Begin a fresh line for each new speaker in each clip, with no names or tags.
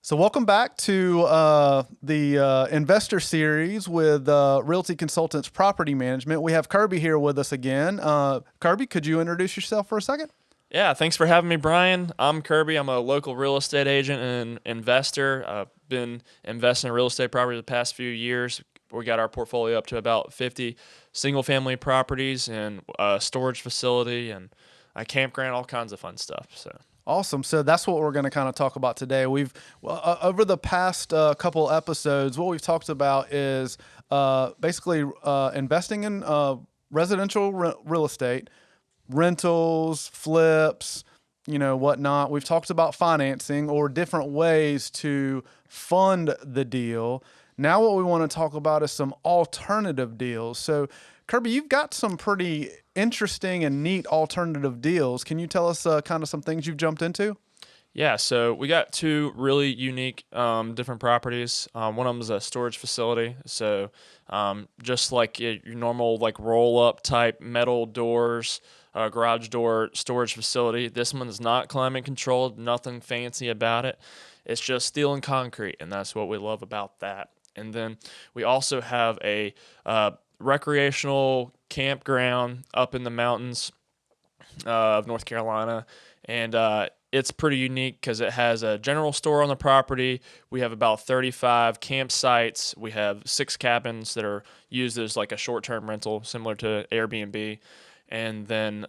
So welcome back to the investor series with Realty Consultants Property Management. We have Kirby here with us again. Kirby, could you introduce yourself for a second?
Yeah, thanks for having me, Brian. I'm Kirby. I'm a local real estate agent and investor. I've been investing in real estate property the past few years. We got our portfolio up to about 50 single-family properties and a storage facility and a campground, all kinds of fun stuff. So.
Awesome. So that's what we're going to kind of talk about today. Over the past couple episodes, what we've talked about is basically investing in residential real estate, rentals, flips, whatnot. We've talked about financing or different ways to fund the deal. Now what we want to talk about is some alternative deals. So Kirby, you've got some pretty interesting and neat alternative deals. Can you tell us kind of some things you've jumped into?
Yeah, so we got two really unique different properties. One of them is a storage facility. So just like your normal like roll-up type metal doors, garage door storage facility. This one is not climate controlled, nothing fancy about it. It's just steel and concrete, and that's what we love about that. And then we also have a recreational campground up in the mountains of North Carolina, and it's pretty unique because it has a general store on the property. We have about 35 campsites. We have 6 cabins that are used as like a short-term rental, similar to Airbnb, and then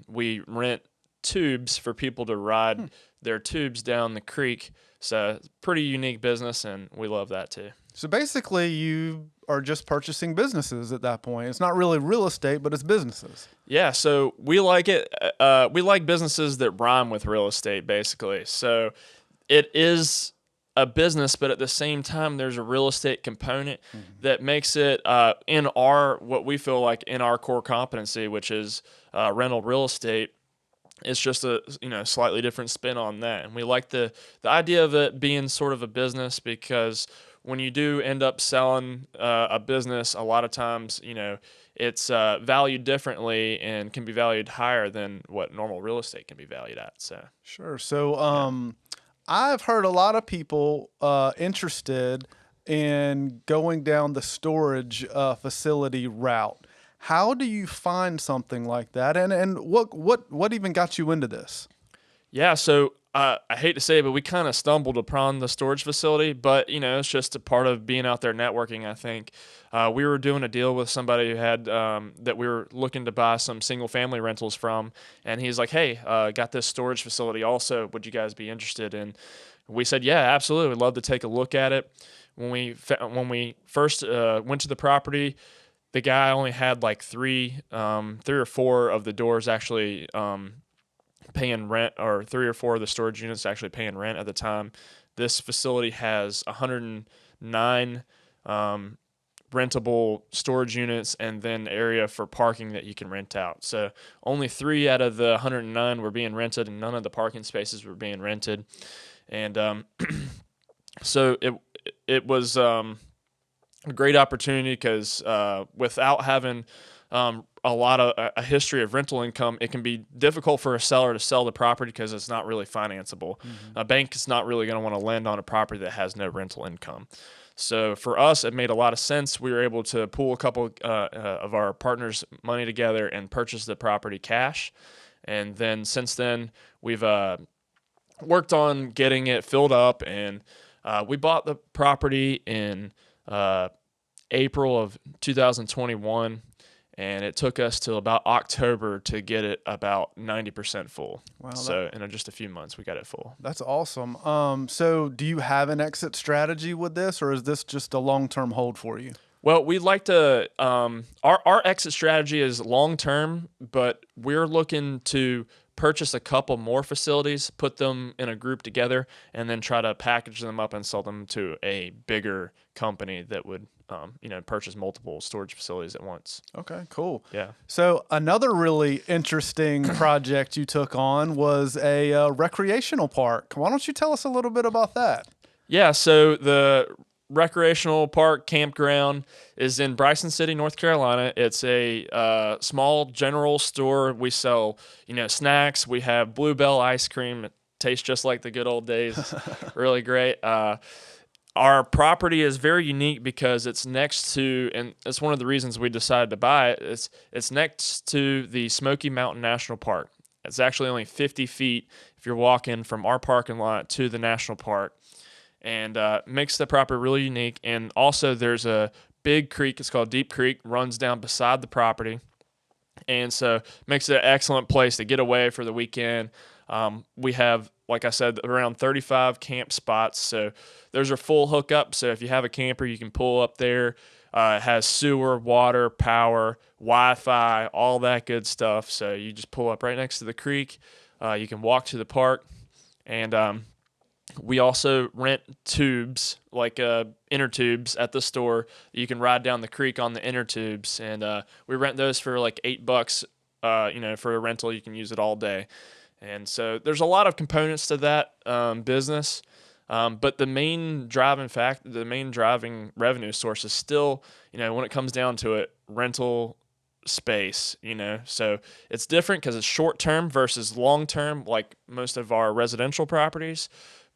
we rent tubes for people to ride their tubes down the creek. So it's a pretty unique business, and we love that too.
So basically, you are just purchasing businesses at that point. It's not really real estate, but it's businesses.
Yeah, so we like it. We like businesses that rhyme with real estate, basically. So it is a business, but at the same time, there's a real estate component that makes it in our what we feel like in our core competency, which is rental real estate. It's just a slightly different spin on that, and we like the idea of it being sort of a business because when you do end up selling a business, a lot of times, it's valued differently and can be valued higher than what normal real estate can be valued at. So
sure. So I've heard a lot of people interested in going down the storage facility route. How do you find something like that, and what even got you into this?
Yeah, so I hate to say it, but we kind of stumbled upon the storage facility, but it's just a part of being out there networking. I think we were doing a deal with somebody who had that we were looking to buy some single family rentals from, and he's like, "Hey, got this storage facility also. Would you guys be interested?" And we said, "Yeah, absolutely. We'd love to take a look at it." When we first went to the property, the guy only had like three or four of the doors actually paying rent, or 3 or 4 of the storage units actually paying rent at the time. This facility has 109 rentable storage units and then area for parking that you can rent out. So only 3 out of the 109 were being rented, and none of the parking spaces were being rented. And so it was a great opportunity because without having a history of rental income, it can be difficult for a seller to sell the property because it's not really financeable. A bank is not really going to want to lend on a property that has no rental income. So for us, it made a lot of sense. We were able to pool a couple of our partners' money together and purchase the property cash. And then since then, we've worked on getting it filled up, and we bought the property in April of 2021. And it took us till about October to get it about 90% full. Wow! So in just a few months, we got it full.
That's awesome. So do you have an exit strategy with this, or is this just a long-term hold for you?
Well, we'd like to. Our exit strategy is long-term, but we're looking to purchase a couple more facilities, put them in a group together, and then try to package them up and sell them to a bigger company that would purchase multiple storage facilities at once.
Okay, cool.
Yeah.
So another really interesting project you took on was a recreational park. Why don't you tell us a little bit about that?
Yeah, so the recreational park campground is in Bryson City, North Carolina. It's a small general store. We sell, snacks. We have Bluebell ice cream. tastes just like the good old days. It's really great. Our property is very unique because it's next to, and it's one of the reasons we decided to buy it. It's next to the Smoky Mountain National Park. It's actually only 50 feet if you're walking from our parking lot to the national park, and makes the property really unique. And also, there's a big creek. It's called Deep Creek. Runs down beside the property, and so makes it an excellent place to get away for the weekend. We have, like I said, around 35 camp spots. So those are full hookup. So if you have a camper, you can pull up there. It has sewer, water, power, Wi-Fi, all that good stuff. So you just pull up right next to the creek. You can walk to the park. And we also rent tubes, like inner tubes at the store. You can ride down the creek on the inner tubes. And we rent those for like $8, for a rental. You can use it all day. And so there's a lot of components to that business, but the main driving revenue source is still, when it comes down to it, rental space. So it's different because it's short term versus long term, like most of our residential properties.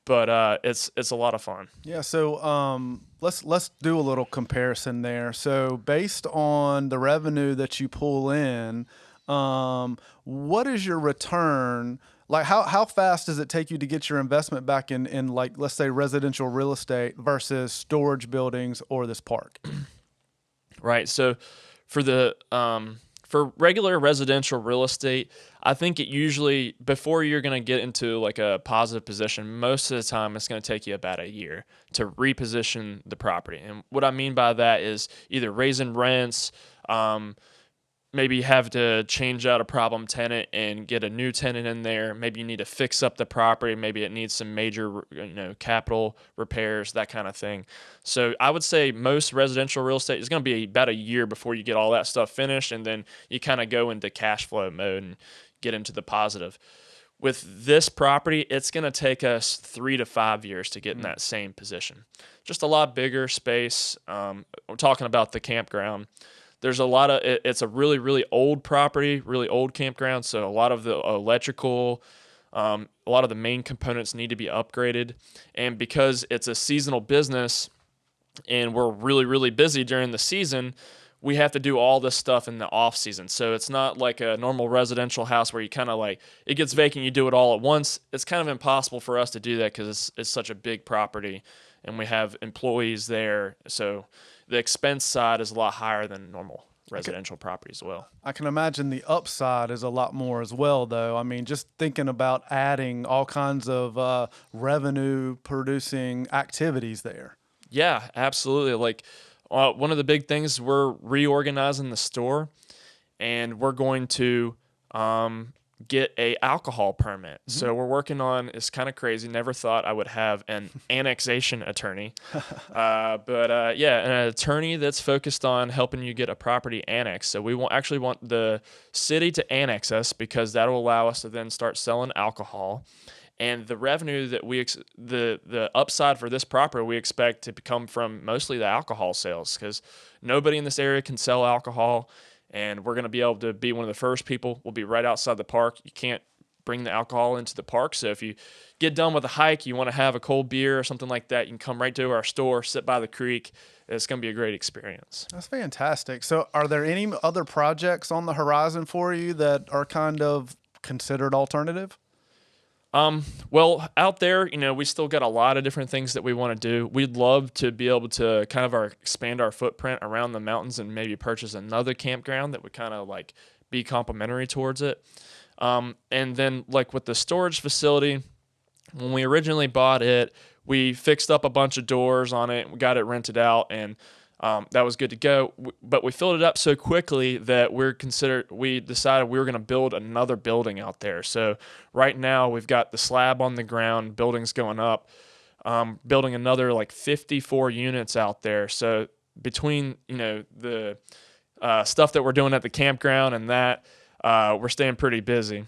But it's a lot of fun.
Yeah. So let's do a little comparison there. So based on the revenue that you pull in, what is your return? Like how fast does it take you to get your investment back in like, let's say residential real estate versus storage buildings or this park?
Right. So for regular residential real estate, I think it usually, before you're going to get into like a positive position, most of the time it's going to take you about a year to reposition the property. And what I mean by that is either raising rents, maybe you have to change out a problem tenant and get a new tenant in there. Maybe you need to fix up the property. Maybe it needs some major, capital repairs, that kind of thing. So I would say most residential real estate is going to be about a year before you get all that stuff finished, and then you kind of go into cash flow mode and get into the positive. With this property, it's going to take us 3 to 5 years to get in that same position. Just a lot bigger space. We're talking about the campground. There's it's a really, really old property, really old campground. So a lot of the electrical, a lot of the main components need to be upgraded. And because it's a seasonal business and we're really, really busy during the season, we have to do all this stuff in the off season. So it's not like a normal residential house where you kind of like, it gets vacant, you do it all at once. It's kind of impossible for us to do that because it's such a big property and we have employees there. So the expense side is a lot higher than normal residential property as well.
I can imagine the upside is a lot more as well, though. I mean, just thinking about adding all kinds of revenue producing activities there.
Yeah, absolutely. Like one of the big things, we're reorganizing the store, and we're going to get a alcohol permit. Mm-hmm. So we're working on, it's kind of crazy. Never thought I would have an annexation attorney. But an attorney that's focused on helping you get a property annexed. So we actually want the city to annex us because that will allow us to then start selling alcohol. And the revenue that the upside for this property we expect to come from mostly the alcohol sales because nobody in this area can sell alcohol. And we're going to be able to be one of the first people. We'll be right outside the park. You can't bring the alcohol into the park. So if you get done with a hike, you want to have a cold beer or something like that, you can come right to our store, sit by the creek. It's going to be a great experience.
That's fantastic. So are there any other projects on the horizon for you that are kind of considered alternative?
Well, out there, we still got a lot of different things that we want to do. We'd love to be able to kind of expand our footprint around the mountains and maybe purchase another campground that would kind of like be complementary towards it. And then like with the storage facility, when we originally bought it, we fixed up a bunch of doors on it. We got it rented out and that was good to go, but we filled it up so quickly that we decided we were going to build another building out there. So right now we've got the slab on the ground, buildings going up, building another like 54 units out there. So between, the stuff that we're doing at the campground and that, we're staying pretty busy.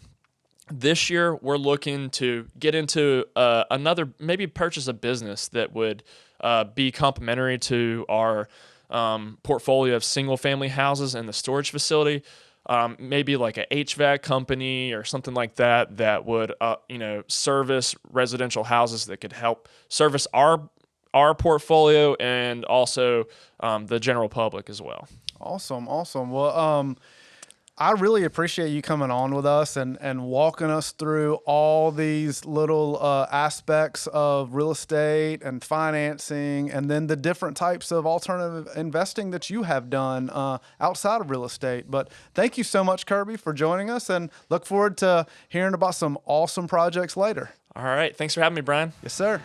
This year, we're looking to get into maybe purchase a business that would be complementary to our portfolio of single-family houses and the storage facility. maybe like a HVAC company or something like that that would service residential houses that could help service our portfolio and also the general public as well.
Awesome. Well, I really appreciate you coming on with us and walking us through all these little aspects of real estate and financing, and then the different types of alternative investing that you have done outside of real estate. But thank you so much, Kirby, for joining us, and look forward to hearing about some awesome projects later.
All right. Thanks for having me, Brian.
Yes, sir.